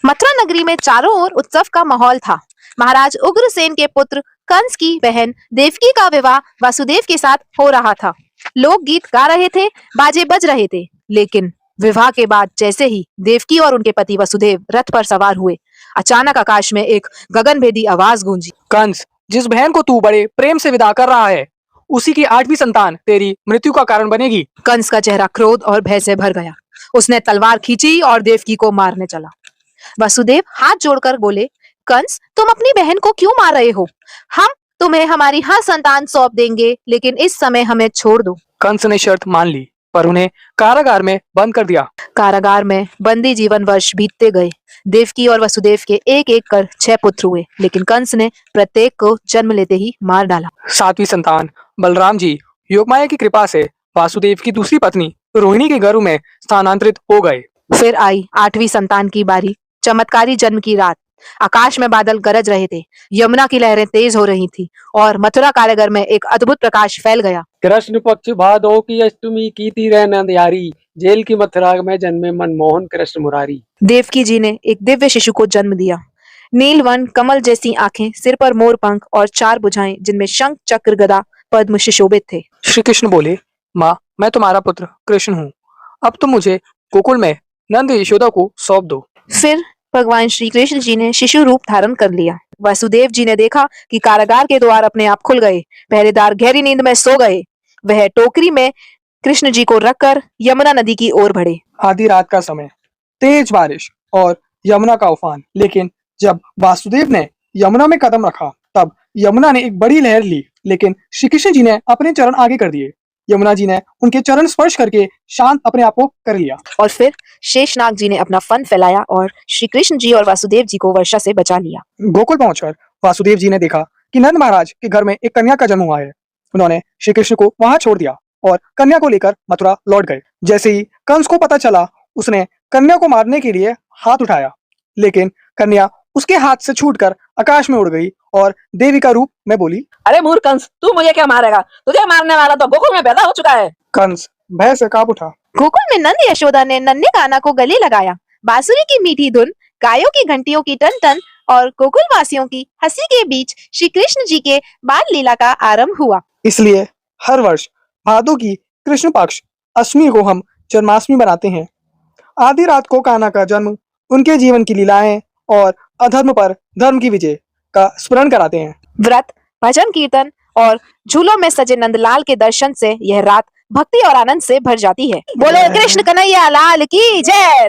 मथुरा नगरी में चारों ओर उत्सव का माहौल था। महाराज उग्रसेन के पुत्र कंस की बहन देवकी का विवाह वासुदेव के साथ हो रहा था। लोग गीत गा रहे थे, बाजे बज रहे थे, लेकिन विवाह के बाद जैसे ही देवकी और उनके पति वसुदेव रथ पर सवार हुए, अचानक आकाश में एक गगनभेदी आवाज गूंजी। कंस, जिस बहन को तू बड़े प्रेम से विदा कर रहा है, उसी की 8वीं संतान तेरी मृत्यु का कारण बनेगी। कंस का चेहरा क्रोध और भय से भर गया। उसने तलवार खींची और देवकी को मारने चला। वसुदेव हाथ जोड़कर बोले, कंस, तुम अपनी बहन को क्यों मार रहे हो? हम तुम्हें हमारी हर संतान सौंप देंगे, लेकिन इस समय हमें छोड़ दो। कंस ने शर्त मान ली, पर उन्हें कारागार में बंद कर दिया। कारागार में बंदी जीवन वर्ष बीतते गए। देवकी और वसुदेव के एक एक कर 6 पुत्र हुए, लेकिन कंस ने प्रत्येक को जन्म लेते ही मार डाला। 7वीं संतान बलराम जी योगमाया की कृपा से वासुदेव की दूसरी पत्नी रोहिणी के गर्भ में स्थानांतरित हो गए। फिर आई 8वीं संतान की बारी। चमत्कारी जन्म की रात। आकाश में बादल गरज रहे थे, यमुना की लहरें तेज हो रही थी और मथुरा कारागार में एक अद्भुत प्रकाश फैल गया। कृष्ण पक्ष भादौ की अष्टमी की थी नंद यारी, जेल की मथुरा में जन्मे मनमोहन कृष्ण मुरारी। देवकी जी ने एक दिव्य शिशु को जन्म दिया। नीलवन कमल जैसी आंखें, सिर पर मोर पंख और 4 भुजाएं जिनमें शंख चक्र गदा पद्म सुशोभित थे। श्री कृष्ण बोले, माँ, मैं तुम्हारा पुत्र कृष्ण हूँ। अब तुम मुझे गोकुल में नंद यशोदा को सौंप दो। फिर भगवान श्री कृष्ण जी ने शिशु रूप धारण कर लिया। वासुदेव जी ने देखा कि कारागार के द्वार अपने आप खुल गए। पहरेदार गहरी नींद में सो गए। वह टोकरी में कृष्ण जी को रखकर यमुना नदी की ओर बढ़े। आधी रात का समय, तेज बारिश और यमुना का उफान। लेकिन जब वासुदेव ने यमुना में कदम रखा, तब यमुना ने एक बड़ी लहर ली, लेकिन श्री कृष्ण जी ने अपने चरण आगे कर दिए। यमुना जी ने उनके चरण स्पर्श करके शांत अपने आप को कर लिया। और फिर शेषनाग जी ने अपना फन फैलाया और श्री कृष्ण जी और वासुदेव जी को वर्षा से बचा लिया। गोकुल पहुंचकर वासुदेव जी ने देखा कि नंद महाराज के घर में एक कन्या का जन्म हुआ है। उन्होंने श्री कृष्ण को वहां छोड़ दिया और कन्या को लेकर मथुरा लौट गए। जैसे ही कंस को पता चला, उसने कन्या को मारने के लिए हाथ उठाया, लेकिन कन्या उसके हाथ से छूटकर आकाश में उड़ गई और देवी का रूप में बोली, अरे मूर्ख कंस, तू मुझे क्या मारेगा? तुझे मारने वाला तो गोकुल में पैदा हो चुका है। कंस भय से कांप उठा। गोकुल में नंद यशोदा ने नन्हे कान्हा को गले लगाया। बांसुरी की मीठी धुन, गायों की घंटियों की टन टन और गोकुल वासियों की हंसी के बीच श्री कृष्ण जी के बाल लीला का आरंभ हुआ। इसलिए हर वर्ष भादो की कृष्ण पक्ष अष्टमी को हम जन्माष्टमी बनाते हैं। आधी रात को कान्हा का जन्म उनके जीवन की लीलाएं और अधर्म पर धर्म की विजय का स्मरण कराते हैं। व्रत, भजन कीर्तन और झूलों में सजे नंदलाल के दर्शन से यह रात भक्ति और आनंद से भर जाती है। बोले कृष्ण कन्हैया लाल की जय।